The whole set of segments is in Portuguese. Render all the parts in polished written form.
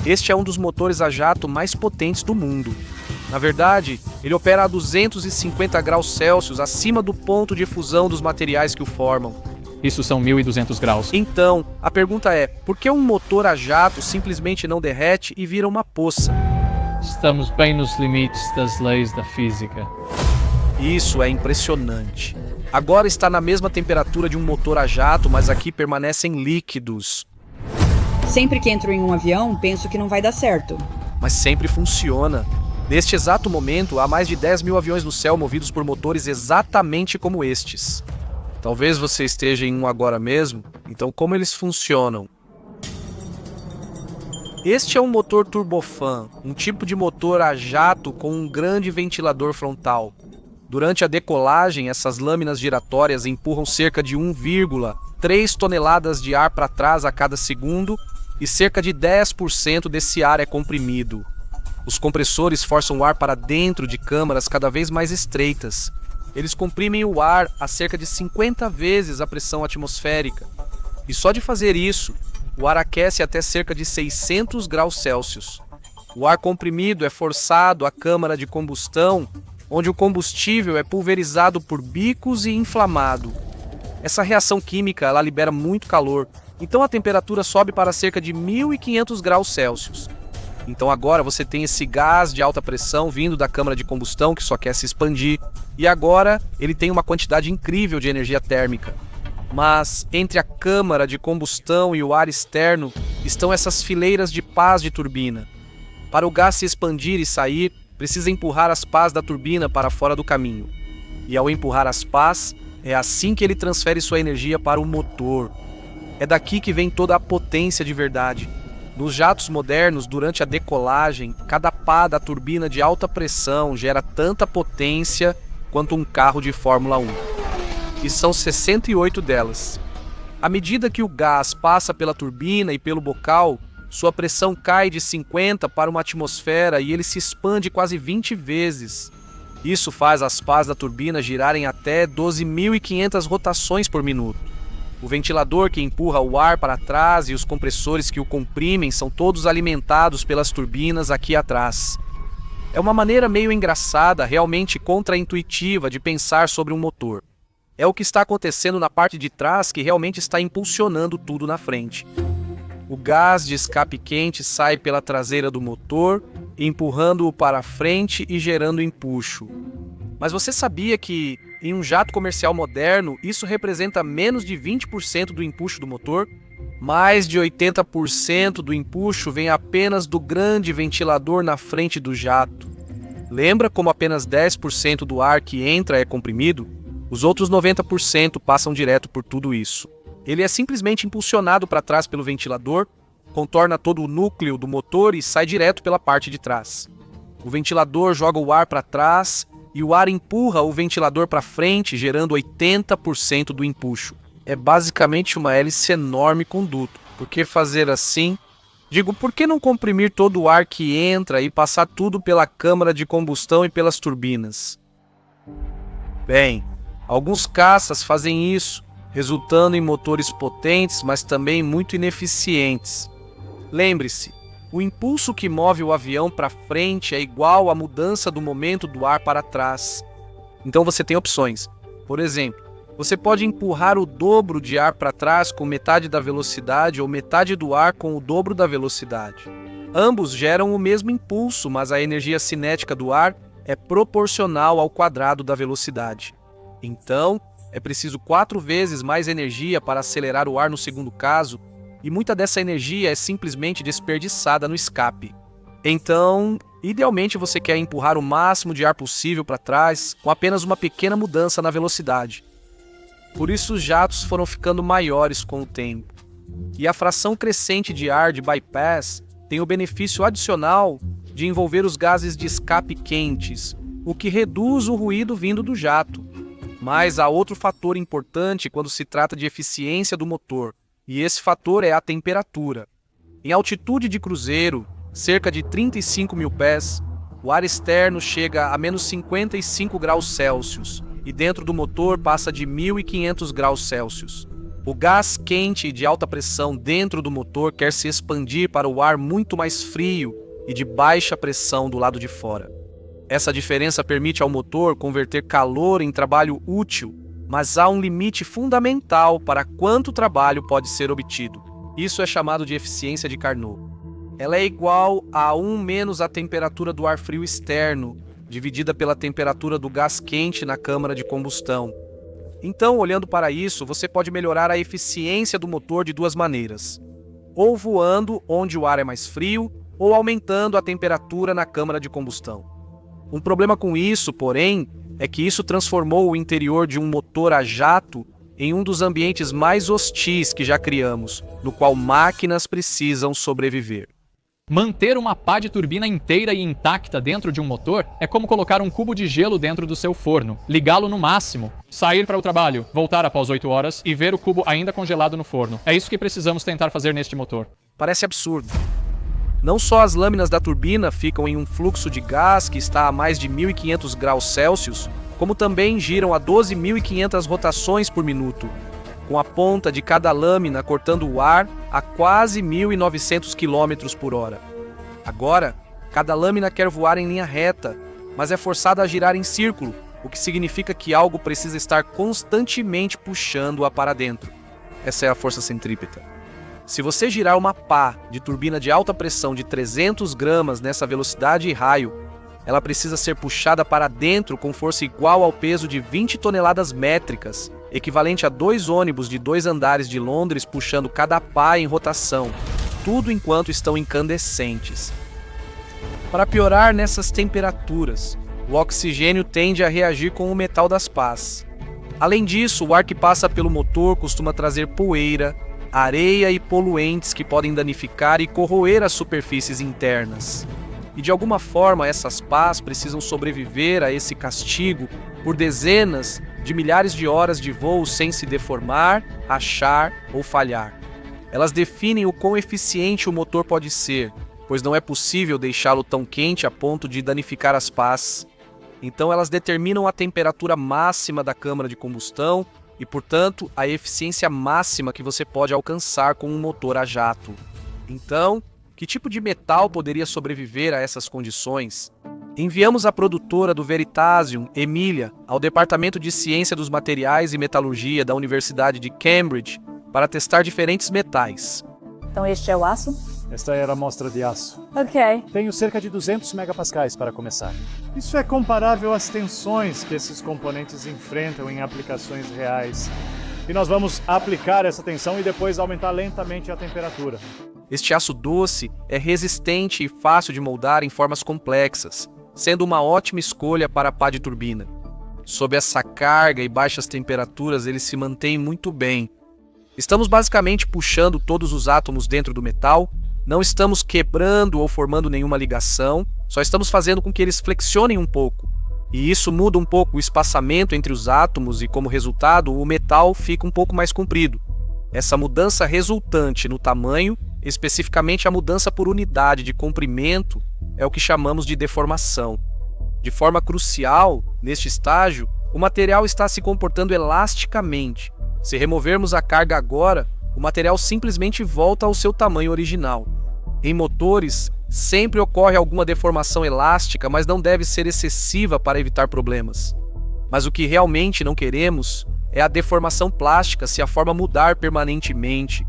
Este é um dos motores a jato mais potentes do mundo. Na verdade, ele opera a 250 graus Celsius acima do ponto de fusão dos materiais que o formam. Isso são 1.200 graus. Então, a pergunta é, por que um motor a jato simplesmente não derrete e vira uma poça? Estamos bem nos limites das leis da física. Isso é impressionante. Agora está na mesma temperatura de um motor a jato, mas aqui permanecem líquidos. Sempre que entro em um avião, penso que não vai dar certo. Mas sempre funciona. Neste exato momento, há mais de 10 mil aviões no céu movidos por motores exatamente como estes. Talvez você esteja em um agora mesmo, então como eles funcionam? Este é um motor turbofan, um tipo de motor a jato com um grande ventilador frontal. Durante a decolagem, essas lâminas giratórias empurram cerca de 1,3 toneladas de ar para trás a cada segundo e cerca de 10% desse ar é comprimido. Os compressores forçam o ar para dentro de câmaras cada vez mais estreitas. Eles comprimem o ar a cerca de 50 vezes a pressão atmosférica. E só de fazer isso, o ar aquece até cerca de 600 graus Celsius. O ar comprimido é forçado à câmara de combustão, onde o combustível é pulverizado por bicos e inflamado. Essa reação química ela libera muito calor, então a temperatura sobe para cerca de 1.500 graus Celsius. Então agora você tem esse gás de alta pressão vindo da câmara de combustão que só quer se expandir, e agora ele tem uma quantidade incrível de energia térmica. Mas entre a câmara de combustão e o ar externo estão essas fileiras de pás de turbina. Para o gás se expandir e sair, precisa empurrar as pás da turbina para fora do caminho. E ao empurrar as pás, é assim que ele transfere sua energia para o motor. É daqui que vem toda a potência de verdade. Nos jatos modernos, durante a decolagem, cada pá da turbina de alta pressão gera tanta potência quanto um carro de Fórmula 1. E são 68 delas. À medida que o gás passa pela turbina e pelo bocal, sua pressão cai de 50 para uma atmosfera e ele se expande quase 20 vezes. Isso faz as pás da turbina girarem até 12.500 rotações por minuto. O ventilador que empurra o ar para trás e os compressores que o comprimem são todos alimentados pelas turbinas aqui atrás. É uma maneira meio engraçada, realmente contraintuitiva de pensar sobre um motor. É o que está acontecendo na parte de trás que realmente está impulsionando tudo na frente. O gás de escape quente sai pela traseira do motor, empurrando-o para frente e gerando empuxo. Mas você sabia que, em um jato comercial moderno, isso representa menos de 20% do empuxo do motor? Mais de 80% do empuxo vem apenas do grande ventilador na frente do jato. Lembra como apenas 10% do ar que entra é comprimido? Os outros 90% passam direto por tudo isso. Ele é simplesmente impulsionado para trás pelo ventilador, contorna todo o núcleo do motor e sai direto pela parte de trás. O ventilador joga o ar para trás e o ar empurra o ventilador para frente, gerando 80% do empuxo. É basicamente uma hélice enorme com duto. Por que fazer assim? Digo, por que não comprimir todo o ar que entra e passar tudo pela câmara de combustão e pelas turbinas? Bem, alguns caças fazem isso, resultando em motores potentes, mas também muito ineficientes. Lembre-se, o impulso que move o avião para frente é igual à mudança do momento do ar para trás. Então você tem opções. Por exemplo, você pode empurrar o dobro de ar para trás com metade da velocidade ou metade do ar com o dobro da velocidade. Ambos geram o mesmo impulso, mas a energia cinética do ar é proporcional ao quadrado da velocidade. Então, é preciso 4 vezes mais energia para acelerar o ar no segundo caso, e muita dessa energia é simplesmente desperdiçada no escape. Então, idealmente você quer empurrar o máximo de ar possível para trás com apenas uma pequena mudança na velocidade. Por isso os jatos foram ficando maiores com o tempo. E a fração crescente de ar de bypass tem o benefício adicional de envolver os gases de escape quentes, o que reduz o ruído vindo do jato. Mas há outro fator importante quando se trata de eficiência do motor, e esse fator é a temperatura. Em altitude de cruzeiro, cerca de 35 mil pés, o ar externo chega a menos 55 graus Celsius, e dentro do motor passa de 1.500 graus Celsius. O gás quente de alta pressão dentro do motor quer se expandir para o ar muito mais frio e de baixa pressão do lado de fora. Essa diferença permite ao motor converter calor em trabalho útil, mas há um limite fundamental para quanto trabalho pode ser obtido. Isso é chamado de eficiência de Carnot. Ela é igual a 1 menos a temperatura do ar frio externo, dividida pela temperatura do gás quente na câmara de combustão. Então, olhando para isso, você pode melhorar a eficiência do motor de duas maneiras: ou voando onde o ar é mais frio, ou aumentando a temperatura na câmara de combustão. Um problema com isso, porém, é que isso transformou o interior de um motor a jato em um dos ambientes mais hostis que já criamos, no qual máquinas precisam sobreviver. Manter uma pá de turbina inteira e intacta dentro de um motor é como colocar um cubo de gelo dentro do seu forno, ligá-lo no máximo, sair para o trabalho, voltar após 8 horas e ver o cubo ainda congelado no forno. É isso que precisamos tentar fazer neste motor. Parece absurdo. Não só as lâminas da turbina ficam em um fluxo de gás que está a mais de 1.500 graus Celsius, como também giram a 12.500 rotações por minuto, com a ponta de cada lâmina cortando o ar a quase 1.900 km por hora. Agora, cada lâmina quer voar em linha reta, mas é forçada a girar em círculo, o que significa que algo precisa estar constantemente puxando-a para dentro. Essa é a força centrípeta. Se você girar uma pá de turbina de alta pressão de 300 gramas nessa velocidade e raio, ela precisa ser puxada para dentro com força igual ao peso de 20 toneladas métricas, equivalente a 2 ônibus de 2 andares de Londres puxando cada pá em rotação, tudo enquanto estão incandescentes. Para piorar nessas temperaturas, o oxigênio tende a reagir com o metal das pás. Além disso, o ar que passa pelo motor costuma trazer poeira, areia e poluentes que podem danificar e corroer as superfícies internas. E de alguma forma essas pás precisam sobreviver a esse castigo por dezenas de milhares de horas de voo sem se deformar, rachar ou falhar. Elas definem o quão eficiente o motor pode ser, pois não é possível deixá-lo tão quente a ponto de danificar as pás. Então elas determinam a temperatura máxima da câmara de combustão e, portanto, a eficiência máxima que você pode alcançar com um motor a jato. Então, que tipo de metal poderia sobreviver a essas condições? Enviamos a produtora do Veritasium, Emília, ao Departamento de Ciência dos Materiais e Metalurgia da Universidade de Cambridge para testar diferentes metais. Então este é o aço? Esta era a amostra de aço. Ok. Tenho cerca de 200 megapascais para começar. Isso é comparável às tensões que esses componentes enfrentam em aplicações reais. E nós vamos aplicar essa tensão e depois aumentar lentamente a temperatura. Este aço doce é resistente e fácil de moldar em formas complexas, sendo uma ótima escolha para a pá de turbina. Sob essa carga e baixas temperaturas, ele se mantém muito bem. Estamos basicamente puxando todos os átomos dentro do metal, não estamos quebrando ou formando nenhuma ligação, só estamos fazendo com que eles flexionem um pouco. E isso muda um pouco o espaçamento entre os átomos e, como resultado, o metal fica um pouco mais comprido. Essa mudança resultante no tamanho, especificamente a mudança por unidade de comprimento, é o que chamamos de deformação. De forma crucial, neste estágio, o material está se comportando elasticamente. Se removermos a carga agora, o material simplesmente volta ao seu tamanho original. Em motores, sempre ocorre alguma deformação elástica, mas não deve ser excessiva para evitar problemas. Mas o que realmente não queremos é a deformação plástica se a forma mudar permanentemente.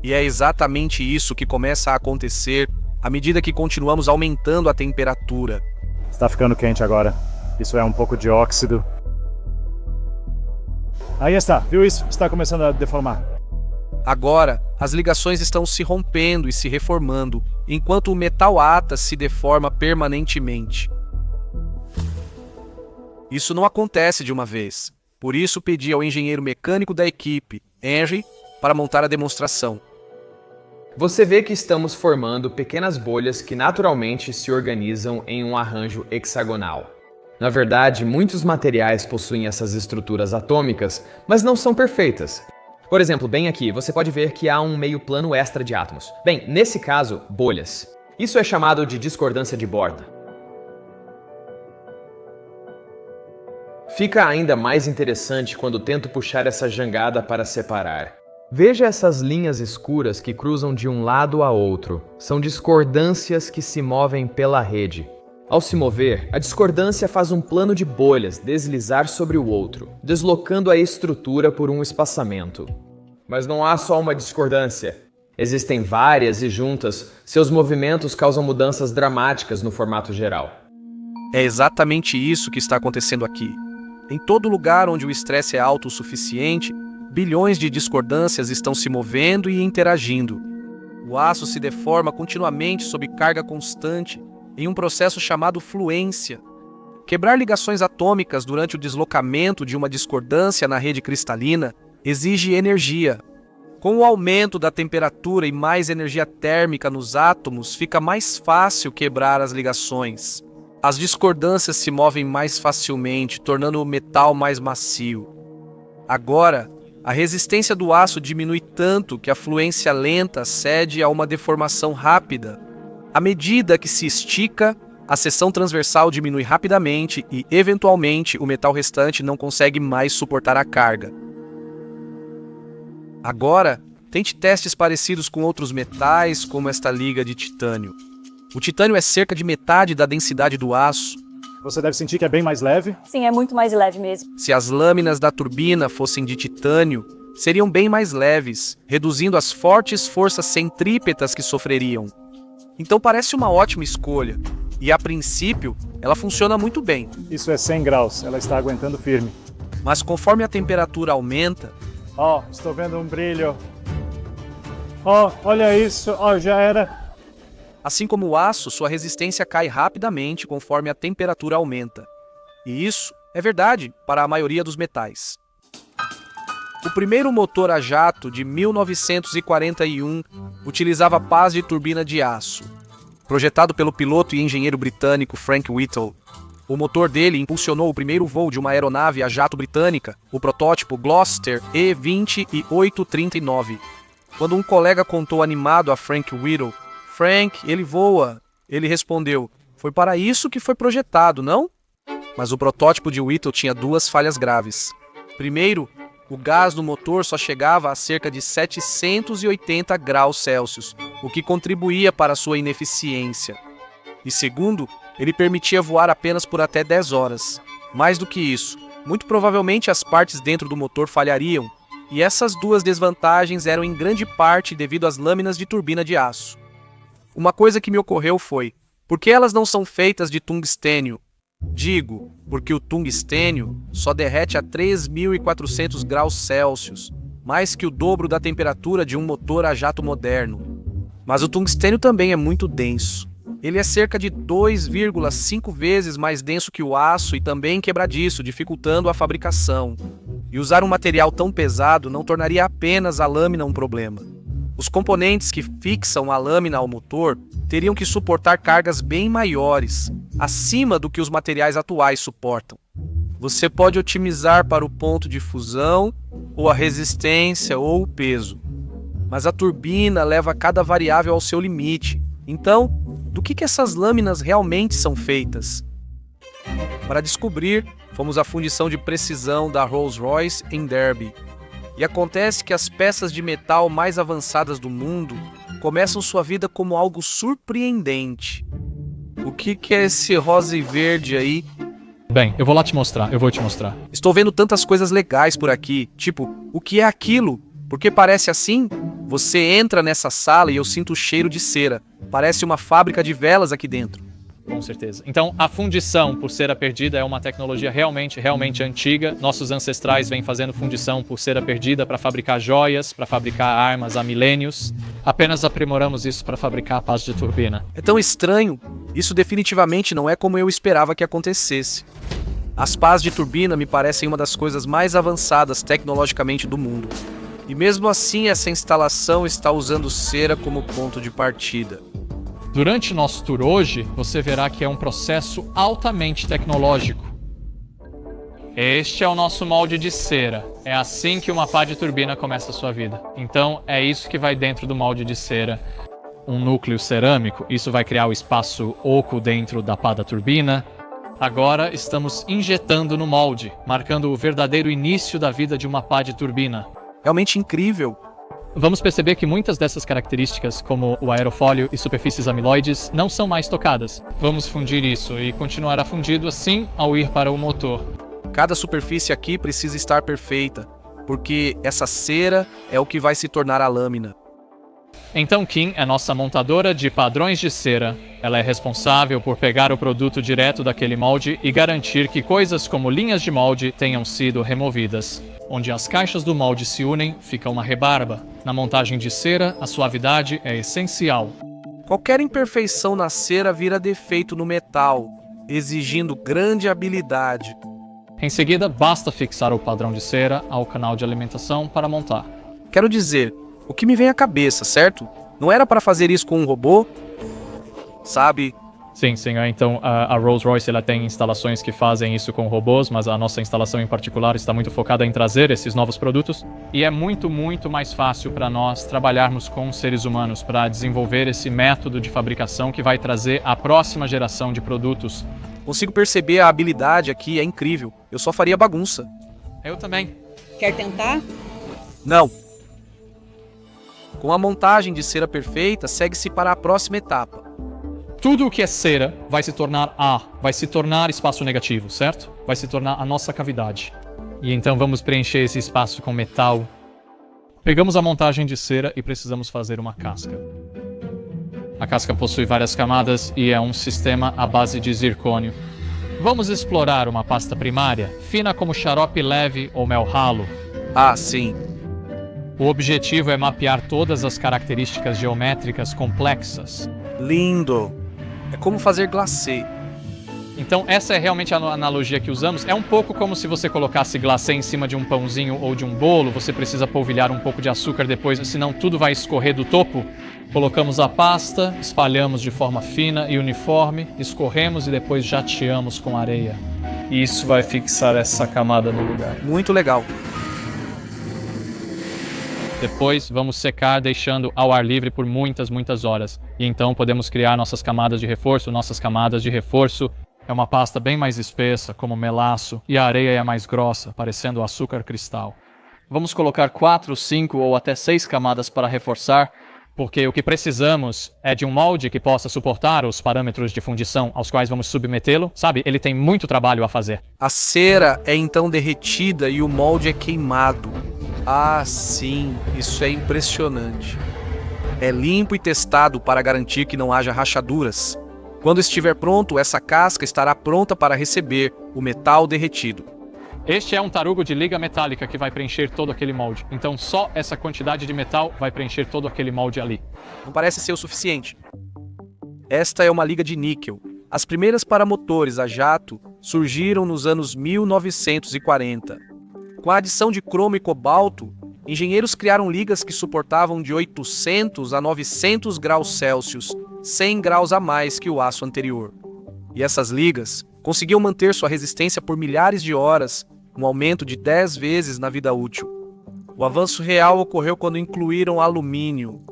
E é exatamente isso que começa a acontecer à medida que continuamos aumentando a temperatura. Está ficando quente agora. Isso é um pouco de óxido. Aí está, viu isso? Está começando a deformar. Agora, as ligações estão se rompendo e se reformando, enquanto o metal ATA se deforma permanentemente. Isso não acontece de uma vez. Por isso, pedi ao engenheiro mecânico da equipe, Henry, para montar a demonstração. Você vê que estamos formando pequenas bolhas que naturalmente se organizam em um arranjo hexagonal. Na verdade, muitos materiais possuem essas estruturas atômicas, mas não são perfeitas. Por exemplo, bem aqui, você pode ver que há um meio plano extra de átomos. Bem, nesse caso, bolhas. Isso é chamado de discordância de borda. Fica ainda mais interessante quando tento puxar essa jangada para separar. Veja essas linhas escuras que cruzam de um lado a outro. São discordâncias que se movem pela rede. Ao se mover, a discordância faz um plano de bolhas deslizar sobre o outro, deslocando a estrutura por um espaçamento. Mas não há só uma discordância. Existem várias e juntas, seus movimentos causam mudanças dramáticas no formato geral. É exatamente isso que está acontecendo aqui. Em todo lugar onde o estresse é alto o suficiente, bilhões de discordâncias estão se movendo e interagindo. O aço se deforma continuamente sob carga constante, em um processo chamado fluência. Quebrar ligações atômicas durante o deslocamento de uma discordância na rede cristalina exige energia. Com o aumento da temperatura e mais energia térmica nos átomos, fica mais fácil quebrar as ligações. As discordâncias se movem mais facilmente, tornando o metal mais macio. Agora, a resistência do aço diminui tanto que a fluência lenta cede a uma deformação rápida. À medida que se estica, a seção transversal diminui rapidamente e, eventualmente, o metal restante não consegue mais suportar a carga. Agora, tente testes parecidos com outros metais, como esta liga de titânio. O titânio é cerca de metade da densidade do aço. Você deve sentir que é bem mais leve. Sim, é muito mais leve mesmo. Se as lâminas da turbina fossem de titânio, seriam bem mais leves, reduzindo as fortes forças centrípetas que sofreriam. Então parece uma ótima escolha, e a princípio, ela funciona muito bem. Isso é 100 graus, ela está aguentando firme. Mas conforme a temperatura aumenta, Estou vendo um brilho. Olha isso, já era. assim como o aço, sua resistência cai rapidamente conforme a temperatura aumenta. E isso é verdade para a maioria dos metais. O primeiro motor a jato de 1941 utilizava pás de turbina de aço. Projetado pelo piloto e engenheiro britânico Frank Whittle, o motor dele impulsionou o primeiro voo de uma aeronave a jato britânica, o protótipo Gloster E-2839. Quando um colega contou animado a Frank Whittle, "Frank, ele voa", ele respondeu, "Foi para isso que foi projetado, não?" Mas o protótipo de Whittle tinha duas falhas graves. Primeiro, o gás no motor só chegava a cerca de 780 graus Celsius, o que contribuía para sua ineficiência. E segundo, ele permitia voar apenas por até 10 horas. Mais do que isso, muito provavelmente as partes dentro do motor falhariam, e essas duas desvantagens eram em grande parte devido às lâminas de turbina de aço. Uma coisa que me ocorreu foi, por que elas não são feitas de tungstênio? Digo, porque o tungstênio só derrete a 3.400 graus Celsius, mais que o dobro da temperatura de um motor a jato moderno. Mas o tungstênio também é muito denso. Ele é cerca de 2,5 vezes mais denso que o aço e também quebradiço, dificultando a fabricação. E usar um material tão pesado não tornaria apenas a lâmina um problema. Os componentes que fixam a lâmina ao motor teriam que suportar cargas bem maiores, acima do que os materiais atuais suportam. Você pode otimizar para o ponto de fusão, ou a resistência, ou o peso. Mas a turbina leva cada variável ao seu limite. Então, do que essas lâminas realmente são feitas? Para descobrir, fomos à fundição de precisão da Rolls-Royce em Derby. E acontece que as peças de metal mais avançadas do mundo começam sua vida como algo surpreendente. O que é esse rosa e verde aí? Bem, eu vou lá te mostrar, eu vou te mostrar. Estou vendo tantas coisas legais por aqui, tipo, o que é aquilo? Porque parece assim? Você entra nessa sala e eu sinto o cheiro de cera. Parece uma fábrica de velas aqui dentro. Com certeza. Então, a fundição por cera perdida é uma tecnologia realmente antiga. Nossos ancestrais vêm fazendo fundição por cera perdida para fabricar joias, para fabricar armas há milênios. Apenas aprimoramos isso para fabricar pás de turbina. É tão estranho. Isso definitivamente não é como eu esperava que acontecesse. As pás de turbina me parecem uma das coisas mais avançadas tecnologicamente do mundo. E mesmo assim, essa instalação está usando cera como ponto de partida. Durante nosso tour hoje, você verá que é um processo altamente tecnológico. Este é o nosso molde de cera. É assim que uma pá de turbina começa a sua vida. Então, é isso que vai dentro do molde de cera. Um núcleo cerâmico, isso vai criar o espaço oco dentro da pá da turbina. Agora estamos injetando no molde, marcando o verdadeiro início da vida de uma pá de turbina. Realmente incrível. Vamos perceber que muitas dessas características, como o aerofólio e superfícies amiloides, não são mais tocadas. Vamos fundir isso e continuará fundido assim ao ir para o motor. Cada superfície aqui precisa estar perfeita, porque essa cera é o que vai se tornar a lâmina. Então Kim é nossa montadora de padrões de cera. Ela é responsável por pegar o produto direto daquele molde e garantir que coisas como linhas de molde tenham sido removidas. Onde as caixas do molde se unem, fica uma rebarba. Na montagem de cera, a suavidade é essencial. Qualquer imperfeição na cera vira defeito no metal, exigindo grande habilidade. Em seguida, basta fixar o padrão de cera ao canal de alimentação para montar. Quero dizer, o que me vem à cabeça, certo? Não era para fazer isso com um robô? Sabe? Sim, senhor. Então, a Rolls-Royce ela tem instalações que fazem isso com robôs, mas a nossa instalação em particular está muito focada em trazer esses novos produtos. E é muito, muito mais fácil para nós trabalharmos com seres humanos para desenvolver esse método de fabricação que vai trazer a próxima geração de produtos. Consigo perceber a habilidade aqui, é incrível. Eu só faria bagunça. Eu também. Quer tentar? Não. Com a montagem de cera perfeita, segue-se para a próxima etapa. Tudo o que é cera vai se tornar vai se tornar espaço negativo, certo? Vai se tornar a nossa cavidade. E então vamos preencher esse espaço com metal. Pegamos a montagem de cera e precisamos fazer uma casca. A casca possui várias camadas e é um sistema à base de zircônio. Vamos explorar uma pasta primária, fina como xarope leve ou mel ralo. Ah, sim. O objetivo é mapear todas as características geométricas complexas. Lindo. É como fazer glacê. Então essa é realmente a analogia que usamos. É um pouco como se você colocasse glacê em cima de um pãozinho ou de um bolo. Você precisa polvilhar um pouco de açúcar depois, senão tudo vai escorrer do topo. Colocamos a pasta, espalhamos de forma fina e uniforme, escorremos e depois jateamos com areia. E isso vai fixar essa camada no lugar. Muito legal. Depois vamos secar deixando ao ar livre por muitas, muitas horas. E então podemos criar nossas camadas de reforço. Nossas camadas de reforço é uma pasta bem mais espessa, como melaço, e a areia é mais grossa, parecendo açúcar cristal. Vamos colocar 4, 5 ou até 6 camadas para reforçar, porque o que precisamos é de um molde que possa suportar os parâmetros de fundição aos quais vamos submetê-lo. Sabe, ele tem muito trabalho a fazer. A cera é então derretida e o molde é queimado. Ah, sim, isso é impressionante. É limpo e testado para garantir que não haja rachaduras. Quando estiver pronto, essa casca estará pronta para receber o metal derretido. Este é um tarugo de liga metálica que vai preencher todo aquele molde. Então só essa quantidade de metal vai preencher todo aquele molde ali. Não parece ser o suficiente. Esta é uma liga de níquel. As primeiras para motores a jato surgiram nos anos 1940. Com a adição de cromo e cobalto, engenheiros criaram ligas que suportavam de 800 a 900 graus Celsius, 100 graus a mais que o aço anterior. E essas ligas conseguiam manter sua resistência por milhares de horas, um aumento de 10 vezes na vida útil. O avanço real ocorreu quando incluíram alumínio.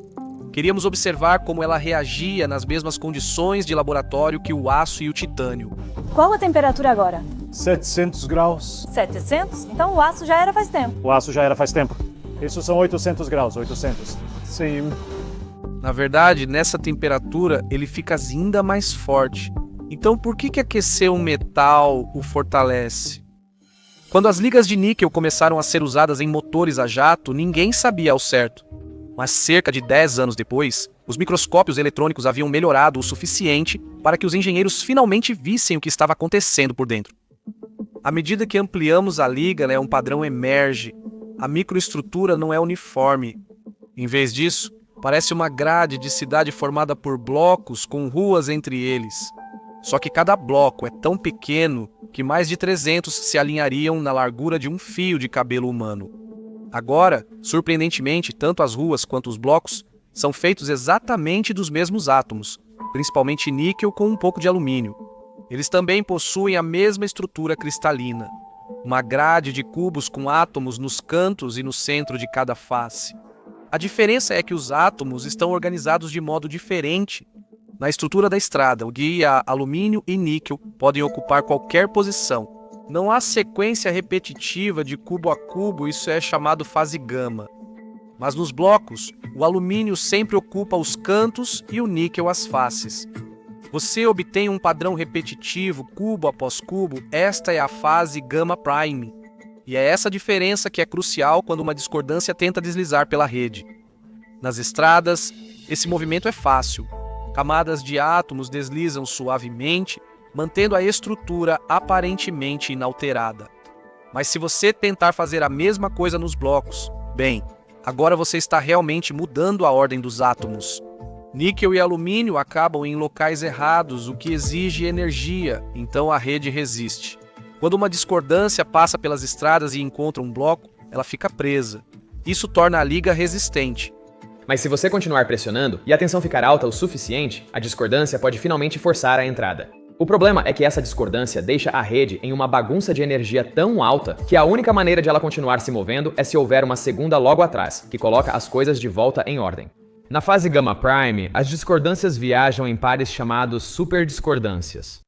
Queríamos observar como ela reagia nas mesmas condições de laboratório que o aço e o titânio. Qual a temperatura agora? 700 graus. 700? Então o aço já era faz tempo. O aço já era faz tempo. Isso são 800 graus, 800. Sim. Na verdade, nessa temperatura, ele fica ainda mais forte. Então, por que aquecer um metal o fortalece? Quando as ligas de níquel começaram a ser usadas em motores a jato, ninguém sabia ao certo. Mas cerca de 10 anos depois, os microscópios eletrônicos haviam melhorado o suficiente para que os engenheiros finalmente vissem o que estava acontecendo por dentro. À medida que ampliamos a liga, um padrão emerge. A microestrutura não é uniforme. Em vez disso, parece uma grade de cidade formada por blocos com ruas entre eles. Só que cada bloco é tão pequeno que mais de 300 se alinhariam na largura de um fio de cabelo humano. Agora, surpreendentemente, tanto as ruas quanto os blocos são feitos exatamente dos mesmos átomos, principalmente níquel com um pouco de alumínio. Eles também possuem a mesma estrutura cristalina, uma grade de cubos com átomos nos cantos e no centro de cada face. A diferença é que os átomos estão organizados de modo diferente. Na estrutura da estrada, o guia alumínio e níquel podem ocupar qualquer posição. Não há sequência repetitiva de cubo a cubo, isso é chamado fase gama. Mas nos blocos, o alumínio sempre ocupa os cantos e o níquel as faces. Você obtém um padrão repetitivo, cubo após cubo. Esta é a fase Gamma Prime. E é essa diferença que é crucial quando uma discordância tenta deslizar pela rede. Nas estradas, esse movimento é fácil. Camadas de átomos deslizam suavemente, mantendo a estrutura aparentemente inalterada. Mas se você tentar fazer a mesma coisa nos blocos, bem, agora você está realmente mudando a ordem dos átomos. Níquel e alumínio acabam em locais errados, o que exige energia, então a rede resiste. Quando uma discordância passa pelas estradas e encontra um bloco, ela fica presa. Isso torna a liga resistente. Mas se você continuar pressionando e a tensão ficar alta o suficiente, a discordância pode finalmente forçar a entrada. O problema é que essa discordância deixa a rede em uma bagunça de energia tão alta que a única maneira de ela continuar se movendo é se houver uma segunda logo atrás, que coloca as coisas de volta em ordem. Na fase Gamma Prime, as discordâncias viajam em pares chamados superdiscordâncias.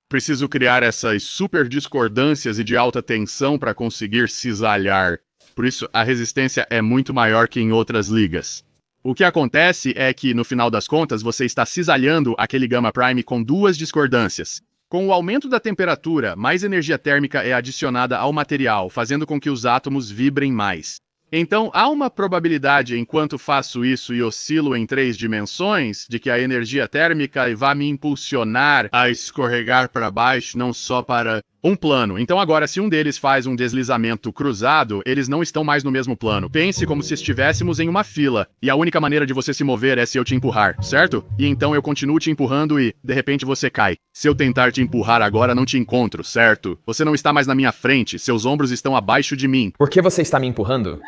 Preciso criar essas superdiscordâncias e de alta tensão para conseguir cisalhar. Por isso, a resistência é muito maior que em outras ligas. O que acontece é que, no final das contas, você está cisalhando aquele Gamma Prime com duas discordâncias. Com o aumento da temperatura, mais energia térmica é adicionada ao material, fazendo com que os átomos vibrem mais. Então, há uma probabilidade, enquanto faço isso e oscilo em 3 dimensões, de que a energia térmica vá me impulsionar a escorregar para baixo, não só para um plano. Então agora, se um deles faz um deslizamento cruzado, eles não estão mais no mesmo plano. Pense como se estivéssemos em uma fila, e a única maneira de você se mover é se eu te empurrar, certo? E então eu continuo te empurrando e, de repente, você cai. Se eu tentar te empurrar agora, não te encontro, certo? Você não está mais na minha frente, seus ombros estão abaixo de mim. Por que você está me empurrando?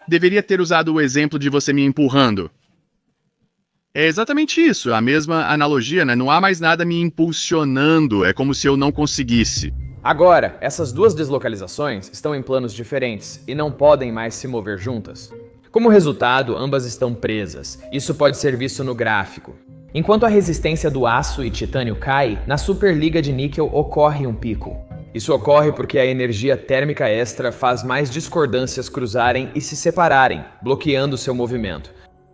Deveria ter usado o exemplo de você me empurrando. É exatamente isso, a mesma analogia, né? Não há mais nada me impulsionando, é como se eu não conseguisse. Agora, essas duas deslocalizações estão em planos diferentes e não podem mais se mover juntas. Como resultado, ambas estão presas. Isso pode ser visto no gráfico. Enquanto a resistência do aço e titânio cai, na superliga de níquel ocorre um pico. Isso ocorre porque a energia térmica extra faz mais discordâncias cruzarem e se separarem, bloqueando seu movimento.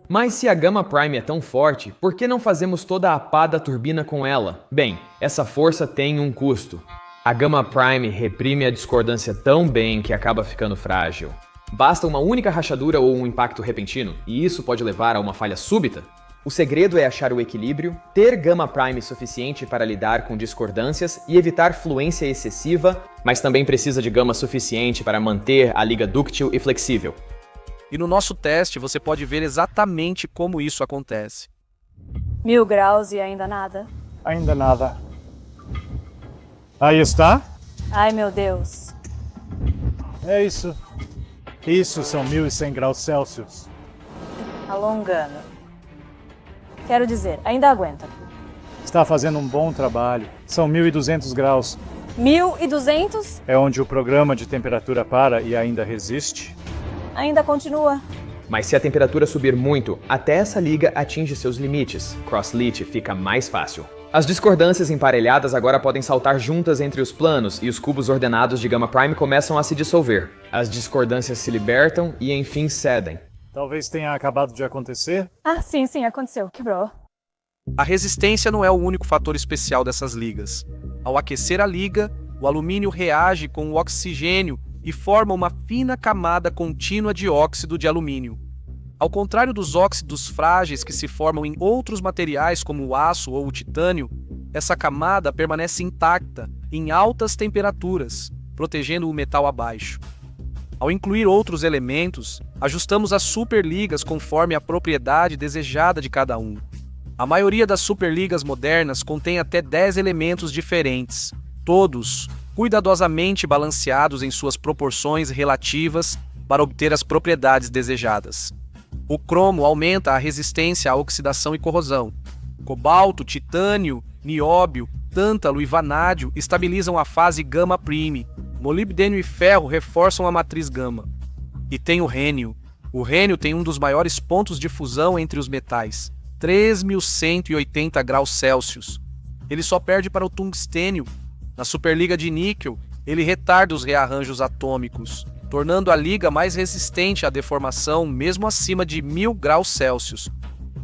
Mas se a Gamma Prime é tão forte, por que não fazemos toda a pá da turbina com ela? Bem, essa força tem um custo. A Gamma Prime reprime a discordância tão bem que acaba ficando frágil. Basta uma única rachadura ou um impacto repentino, e isso pode levar a uma falha súbita. O segredo é achar o equilíbrio, ter Gamma Prime suficiente para lidar com discordâncias e evitar fluência excessiva, mas também precisa de gama suficiente para manter a liga dúctil e flexível. E no nosso teste você pode ver exatamente como isso acontece. 1000 graus e ainda nada. Ainda nada. Aí está. Ai, meu Deus. É isso. Isso são 1100 graus Celsius. Alongando. Quero dizer, ainda aguenta. Está fazendo um bom trabalho. São 1200 graus. 1200? É onde o programa de temperatura para e ainda resiste. Ainda continua. Mas se a temperatura subir muito, até essa liga atinge seus limites. Crosslit fica mais fácil. As discordâncias emparelhadas agora podem saltar juntas entre os planos e os cubos ordenados de Gamma Prime começam a se dissolver. As discordâncias se libertam e enfim cedem. Talvez tenha acabado de acontecer. Ah, sim, aconteceu. Quebrou. A resistência não é o único fator especial dessas ligas. Ao aquecer a liga, o alumínio reage com o oxigênio e forma uma fina camada contínua de óxido de alumínio. Ao contrário dos óxidos frágeis que se formam em outros materiais como o aço ou o titânio, essa camada permanece intacta em altas temperaturas, protegendo o metal abaixo. Ao incluir outros elementos, ajustamos as superligas conforme a propriedade desejada de cada um. A maioria das superligas modernas contém até 10 elementos diferentes, todos cuidadosamente balanceados em suas proporções relativas para obter as propriedades desejadas. O cromo aumenta a resistência à oxidação e corrosão. Cobalto, titânio, nióbio, tântalo e vanádio estabilizam a fase Gamma Prime. Molibdênio e ferro reforçam a matriz gama. E tem o rênio. O rênio tem um dos maiores pontos de fusão entre os metais, 3180 graus Celsius. Ele só perde para o tungstênio. Na superliga de níquel, ele retarda os rearranjos atômicos. tornando a liga mais resistente à deformação mesmo acima de 1000 graus Celsius.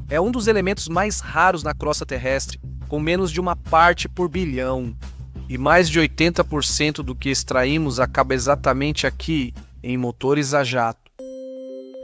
É um dos elementos mais raros na crosta terrestre, com menos de 1 parte por bilhão. E mais de 80% do que extraímos acaba exatamente aqui, em motores a jato.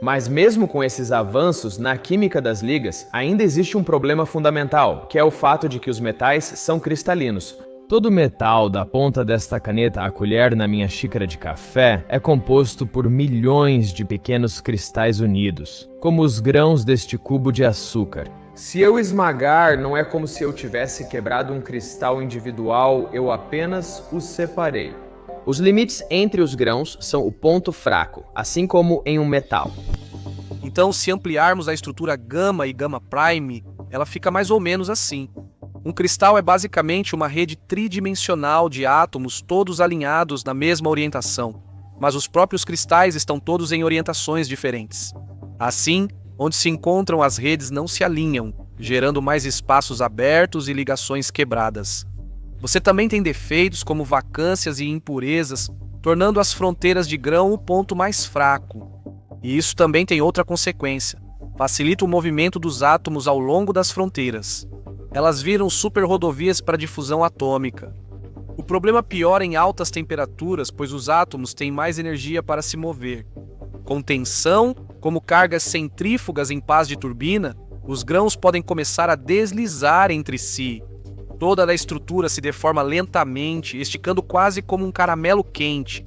Mas mesmo com esses avanços na química das ligas, ainda existe um problema fundamental, que é o fato de que os metais são cristalinos. Todo metal, da ponta desta caneta à colher na minha xícara de café, é composto por milhões de pequenos cristais unidos, como os grãos deste cubo de açúcar. Se eu esmagar, não é como se eu tivesse quebrado um cristal individual, eu apenas os separei. Os limites entre os grãos são o ponto fraco, assim como em um metal. Então, se ampliarmos a estrutura gama e gama prime, ela fica mais ou menos assim. Um cristal é basicamente uma rede tridimensional de átomos todos alinhados na mesma orientação, mas os próprios cristais estão todos em orientações diferentes. Assim, onde se encontram as redes não se alinham, gerando mais espaços abertos e ligações quebradas. Você também tem defeitos como vacâncias e impurezas, tornando as fronteiras de grão o ponto mais fraco. E isso também tem outra consequência: facilita o movimento dos átomos ao longo das fronteiras. Elas viram superrodovias para difusão atômica. O problema piora em altas temperaturas, pois os átomos têm mais energia para se mover. Com tensão, como cargas centrífugas em pás de turbina, os grãos podem começar a deslizar entre si. Toda a estrutura se deforma lentamente, esticando quase como um caramelo quente.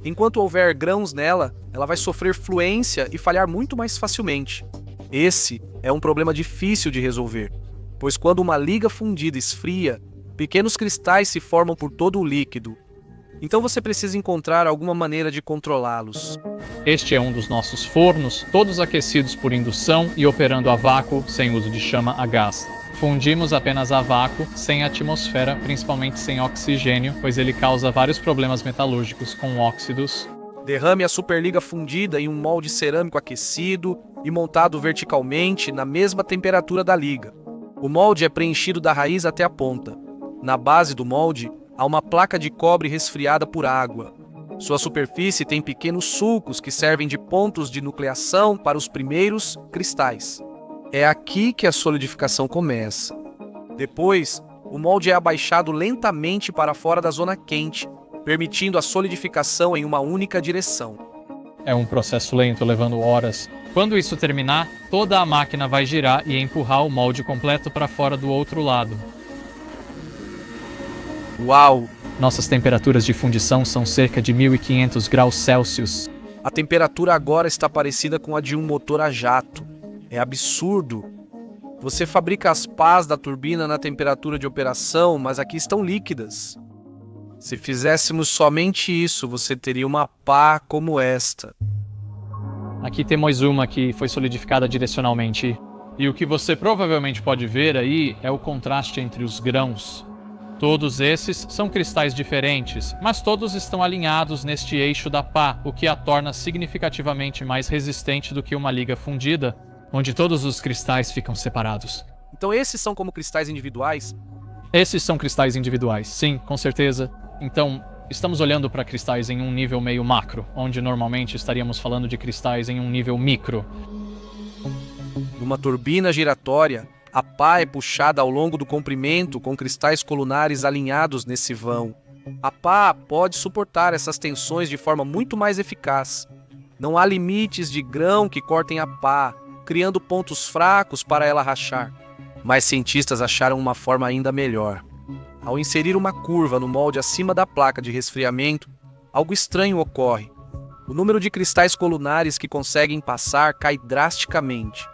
Enquanto houver grãos nela, ela vai sofrer fluência e falhar muito mais facilmente. Esse é um problema difícil de resolver, pois quando uma liga fundida esfria, pequenos cristais se formam por todo o líquido. Então você precisa encontrar alguma maneira de controlá-los. Este é um dos nossos fornos, todos aquecidos por indução e operando a vácuo sem uso de chama a gás. Fundimos apenas a vácuo, sem atmosfera, principalmente sem oxigênio, pois ele causa vários problemas metalúrgicos com óxidos. Derrame a superliga fundida em um molde cerâmico aquecido e montado verticalmente na mesma temperatura da liga. O molde é preenchido da raiz até a ponta. Na base do molde, há uma placa de cobre resfriada por água. Sua superfície tem pequenos sulcos que servem de pontos de nucleação para os primeiros cristais. É aqui que a solidificação começa. Depois, o molde é abaixado lentamente para fora da zona quente, permitindo a solidificação em uma única direção. É um processo lento, levando horas. Quando isso terminar, toda a máquina vai girar e empurrar o molde completo para fora do outro lado. Uau! Nossas temperaturas de fundição são cerca de 1500 graus Celsius. A temperatura agora está parecida com a de um motor a jato. É absurdo. Você fabrica as pás da turbina na temperatura de operação, mas aqui estão líquidas. Se fizéssemos somente isso, você teria uma pá como esta. Aqui temos uma que foi solidificada direcionalmente. E o que você provavelmente pode ver aí é o contraste entre os grãos. Todos esses são cristais diferentes, mas todos estão alinhados neste eixo da pá, o que a torna significativamente mais resistente do que uma liga fundida, onde todos os cristais ficam separados. Então esses são como cristais individuais? Esses são cristais individuais, sim, com certeza. Então, estamos olhando para cristais em um nível meio macro, onde normalmente estaríamos falando de cristais em um nível micro. Numa turbina giratória, a pá é puxada ao longo do comprimento com cristais colunares alinhados nesse vão. A pá pode suportar essas tensões de forma muito mais eficaz. Não há limites de grão que cortem a pá, criando pontos fracos para ela rachar. Mas cientistas acharam uma forma ainda melhor. Ao inserir uma curva no molde acima da placa de resfriamento, algo estranho ocorre. O número de cristais colunares que conseguem passar cai drasticamente.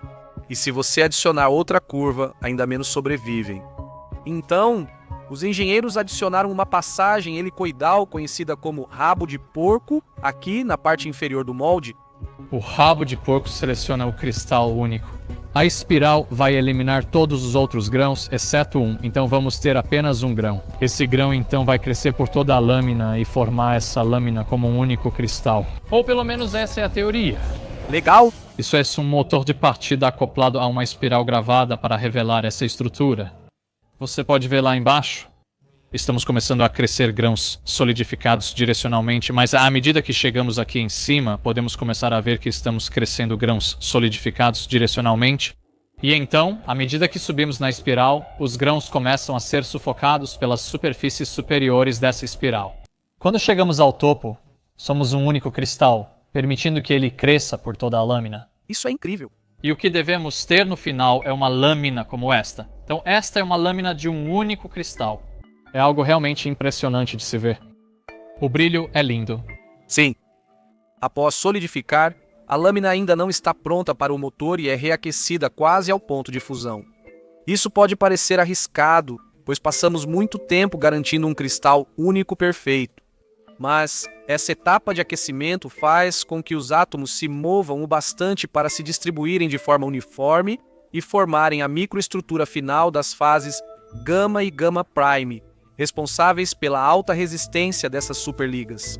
E se você adicionar outra curva, ainda menos sobrevivem. Então, os engenheiros adicionaram uma passagem helicoidal conhecida como rabo de porco, aqui na parte inferior do molde. O rabo de porco seleciona o cristal único. A espiral vai eliminar todos os outros grãos, exceto um, então vamos ter apenas um grão. Esse grão então vai crescer por toda a lâmina e formar essa lâmina como um único cristal. Ou pelo menos essa é a teoria. Legal! Isso é um motor de partida acoplado a uma espiral gravada para revelar essa estrutura. Você pode ver lá embaixo? Estamos começando a crescer grãos solidificados direcionalmente, mas à medida que chegamos aqui em cima, podemos começar a ver que estamos crescendo grãos solidificados direcionalmente. E então, à medida que subimos na espiral, os grãos começam a ser sufocados pelas superfícies superiores dessa espiral. Quando chegamos ao topo, somos um único cristal, permitindo que ele cresça por toda a lâmina. Isso é incrível. E o que devemos ter no final é uma lâmina como esta. Então, esta é uma lâmina de um único cristal. É algo realmente impressionante de se ver. O brilho é lindo. Sim. Após solidificar, a lâmina ainda não está pronta para o motor e é reaquecida quase ao ponto de fusão. Isso pode parecer arriscado, pois passamos muito tempo garantindo um cristal único perfeito. Mas essa etapa de aquecimento faz com que os átomos se movam o bastante para se distribuírem de forma uniforme e formarem a microestrutura final das fases gama e gama prime, responsáveis pela alta resistência dessas superligas.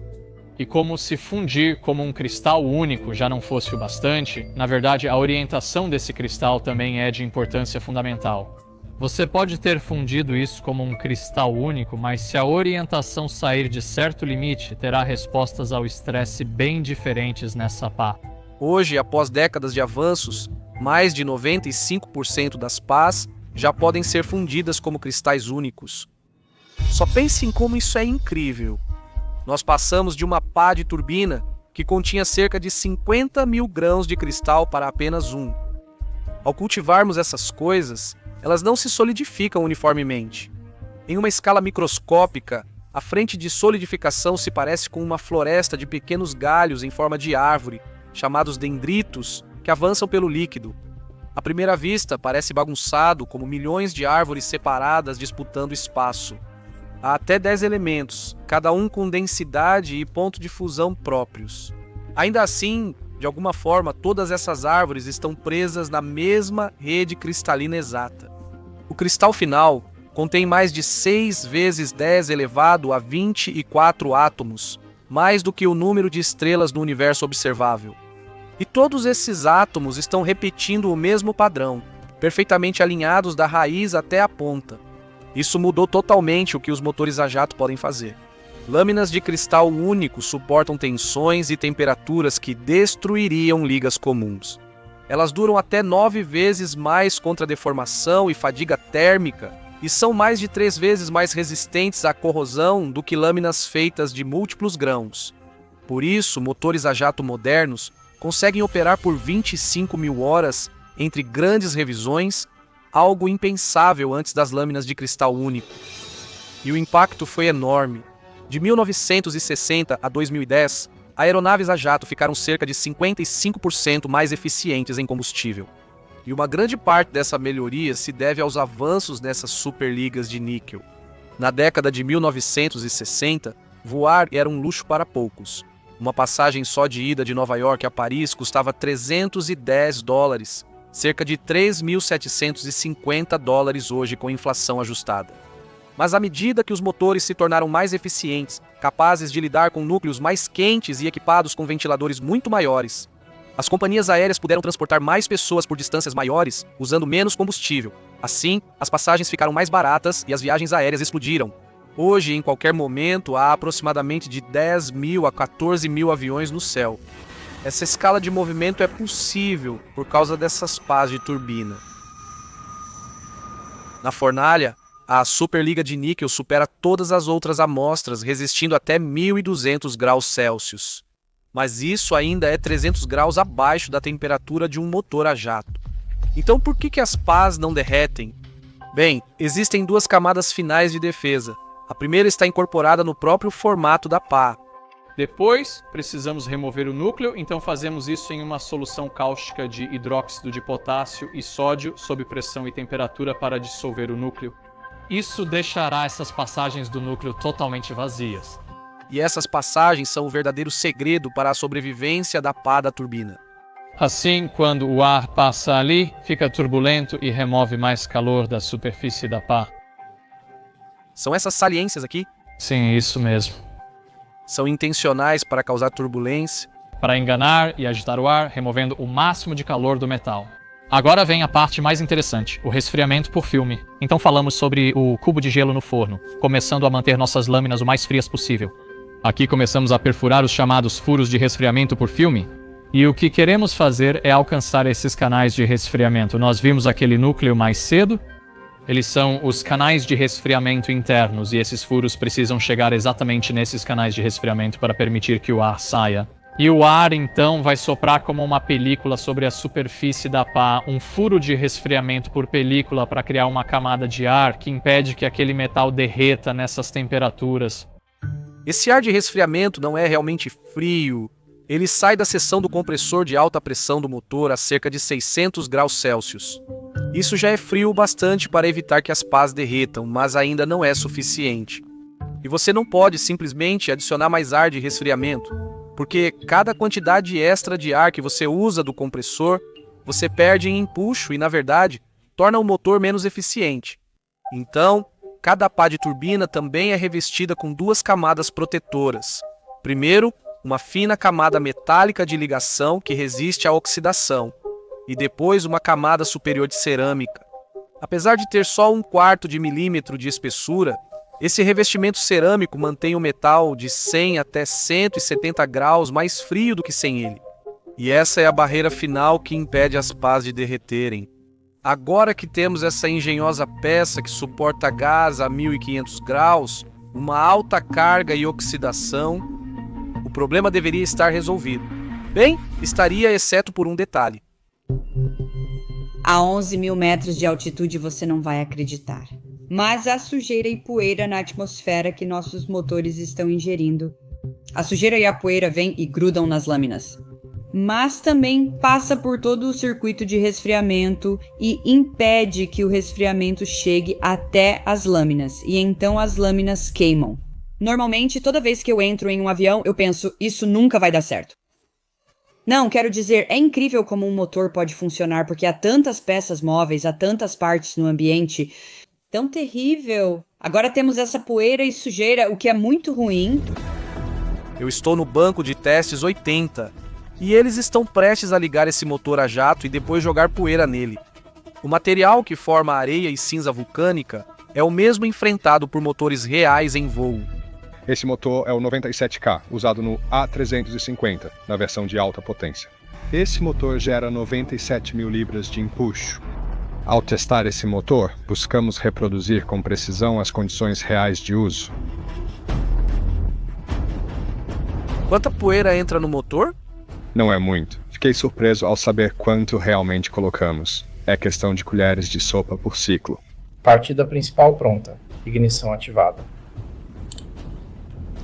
E como se fundir como um cristal único já não fosse o bastante, na verdade a orientação desse cristal também é de importância fundamental. Você pode ter fundido isso como um cristal único, mas se a orientação sair de certo limite, terá respostas ao estresse bem diferentes nessa pá. Hoje, após décadas de avanços, mais de 95% das pás já podem ser fundidas como cristais únicos. Só pense em como isso é incrível. Nós passamos de uma pá de turbina que continha cerca de 50 mil grãos de cristal para apenas um. Ao cultivarmos essas coisas, elas não se solidificam uniformemente. Em uma escala microscópica, a frente de solidificação se parece com uma floresta de pequenos galhos em forma de árvore, chamados dendritos, que avançam pelo líquido. À primeira vista, parece bagunçado, como milhões de árvores separadas disputando espaço. Há até 10 elementos, cada um com densidade e ponto de fusão próprios. Ainda assim, de alguma forma, todas essas árvores estão presas na mesma rede cristalina exata. O cristal final contém mais de 6 vezes 10 elevado a 24 átomos, mais do que o número de estrelas no universo observável. E todos esses átomos estão repetindo o mesmo padrão, perfeitamente alinhados da raiz até a ponta. Isso mudou totalmente o que os motores a jato podem fazer. Lâminas de cristal único suportam tensões e temperaturas que destruiriam ligas comuns. Elas duram até 9 vezes mais contra deformação e fadiga térmica e são mais de 3 vezes mais resistentes à corrosão do que lâminas feitas de múltiplos grãos. Por isso, motores a jato modernos conseguem operar por 25 mil horas entre grandes revisões, algo impensável antes das lâminas de cristal único. E o impacto foi enorme. De 1960 a 2010, aeronaves a jato ficaram cerca de 55% mais eficientes em combustível. E uma grande parte dessa melhoria se deve aos avanços nessas superligas de níquel. Na década de 1960, voar era um luxo para poucos. Uma passagem só de ida de Nova York a Paris custava $310, cerca de 3.750 dólares hoje com inflação ajustada. Mas à medida que os motores se tornaram mais eficientes, capazes de lidar com núcleos mais quentes e equipados com ventiladores muito maiores, as companhias aéreas puderam transportar mais pessoas por distâncias maiores, usando menos combustível. Assim, as passagens ficaram mais baratas e as viagens aéreas explodiram. Hoje, em qualquer momento, há aproximadamente de 10 mil a 14 mil aviões no céu. Essa escala de movimento é possível por causa dessas pás de turbina. Na fornalha, a superliga de níquel supera todas as outras amostras, resistindo até 1.200 graus Celsius. Mas isso ainda é 300 graus abaixo da temperatura de um motor a jato. Então por que as pás não derretem? Bem, existem 2 camadas finais de defesa. A primeira está incorporada no próprio formato da pá. Depois, precisamos remover o núcleo, então fazemos isso em uma solução cáustica de hidróxido de potássio e sódio sob pressão e temperatura para dissolver o núcleo. Isso deixará essas passagens do núcleo totalmente vazias. E essas passagens são o verdadeiro segredo para a sobrevivência da pá da turbina. Assim, quando o ar passa ali, fica turbulento e remove mais calor da superfície da pá. São essas saliências aqui? Sim, isso mesmo. São intencionais para causar turbulência. Para enganar e agitar o ar, removendo o máximo de calor do metal. Agora vem a parte mais interessante, o resfriamento por filme. Então falamos sobre o cubo de gelo no forno, começando a manter nossas lâminas o mais frias possível. Aqui começamos a perfurar os chamados furos de resfriamento por filme. E o que queremos fazer é alcançar esses canais de resfriamento. Nós vimos aquele núcleo mais cedo. Eles são os canais de resfriamento internos e esses furos precisam chegar exatamente nesses canais de resfriamento para permitir que o ar saia. E o ar, então, vai soprar como uma película sobre a superfície da pá, um furo de resfriamento por película para criar uma camada de ar que impede que aquele metal derreta nessas temperaturas. Esse ar de resfriamento não é realmente frio. Ele sai da seção do compressor de alta pressão do motor a cerca de 600 graus Celsius. Isso já é frio o bastante para evitar que as pás derretam, mas ainda não é suficiente. E você não pode simplesmente adicionar mais ar de resfriamento, porque cada quantidade extra de ar que você usa do compressor, você perde em empuxo e, na verdade, torna o motor menos eficiente. Então, cada pá de turbina também é revestida com 2 camadas protetoras. Primeiro, uma fina camada metálica de ligação que resiste à oxidação, e depois uma camada superior de cerâmica. Apesar de ter só 1/4 de milímetro de espessura, esse revestimento cerâmico mantém o metal de 100 até 170 graus mais frio do que sem ele. E essa é a barreira final que impede as pás de derreterem. Agora que temos essa engenhosa peça que suporta gás a 1500 graus, uma alta carga e oxidação, o problema deveria estar resolvido. Bem, estaria exceto por um detalhe. A 11.000 metros de altitude você não vai acreditar. Mas há sujeira e poeira na atmosfera que nossos motores estão ingerindo. A sujeira e a poeira vêm e grudam nas lâminas. Mas também passa por todo o circuito de resfriamento e impede que o resfriamento chegue até as lâminas. E então as lâminas queimam. Normalmente, toda vez que eu entro em um avião, eu penso, isso nunca vai dar certo. Não, quero dizer, é incrível como um motor pode funcionar, porque há tantas peças móveis, há tantas partes no ambiente. Tão terrível. Agora temos essa poeira e sujeira, o que é muito ruim. Eu estou no banco de testes 80, e eles estão prestes a ligar esse motor a jato e depois jogar poeira nele. O material que forma areia e cinza vulcânica é o mesmo enfrentado por motores reais em voo. Esse motor é o 97K, usado no A350, na versão de alta potência. Esse motor gera 97.000 libras de empuxo. Ao testar esse motor, buscamos reproduzir com precisão as condições reais de uso. Quanta poeira entra no motor? Não é muito. Fiquei surpreso ao saber quanto realmente colocamos. É questão de colheres de sopa por ciclo. Partida principal pronta. Ignição ativada.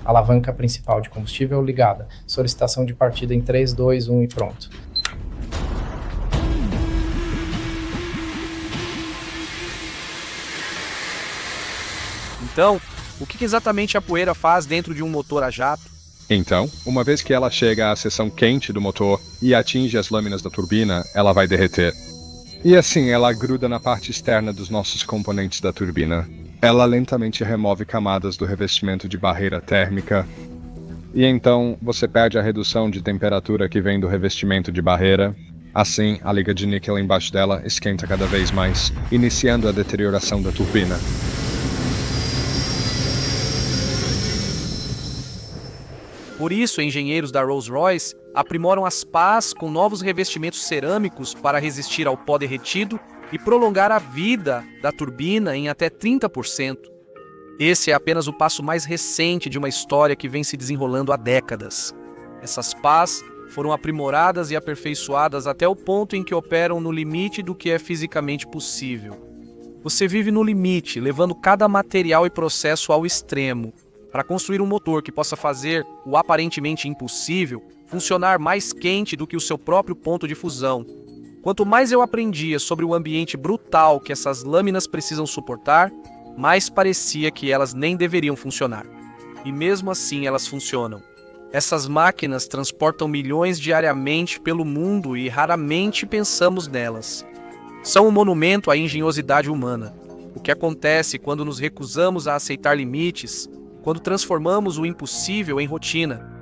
Alavanca principal de combustível ligada. Solicitação de partida em 3, 2, 1 e pronto. Então, o que exatamente a poeira faz dentro de um motor a jato? Então, uma vez que ela chega à seção quente do motor e atinge as lâminas da turbina, ela vai derreter. E assim, ela gruda na parte externa dos nossos componentes da turbina. Ela lentamente remove camadas do revestimento de barreira térmica. E então, você perde a redução de temperatura que vem do revestimento de barreira. Assim, a liga de níquel embaixo dela esquenta cada vez mais, iniciando a deterioração da turbina. Por isso, engenheiros da Rolls-Royce aprimoram as pás com novos revestimentos cerâmicos para resistir ao pó derretido e prolongar a vida da turbina em até 30%. Esse é apenas o passo mais recente de uma história que vem se desenrolando há décadas. Essas pás foram aprimoradas e aperfeiçoadas até o ponto em que operam no limite do que é fisicamente possível. Você vive no limite, levando cada material e processo ao extremo, para construir um motor que possa fazer o aparentemente impossível funcionar mais quente do que o seu próprio ponto de fusão. Quanto mais eu aprendia sobre o ambiente brutal que essas lâminas precisam suportar, mais parecia que elas nem deveriam funcionar. E mesmo assim elas funcionam. Essas máquinas transportam milhões diariamente pelo mundo e raramente pensamos nelas. São um monumento à engenhosidade humana. O que acontece quando nos recusamos a aceitar limites, quando transformamos o impossível em rotina.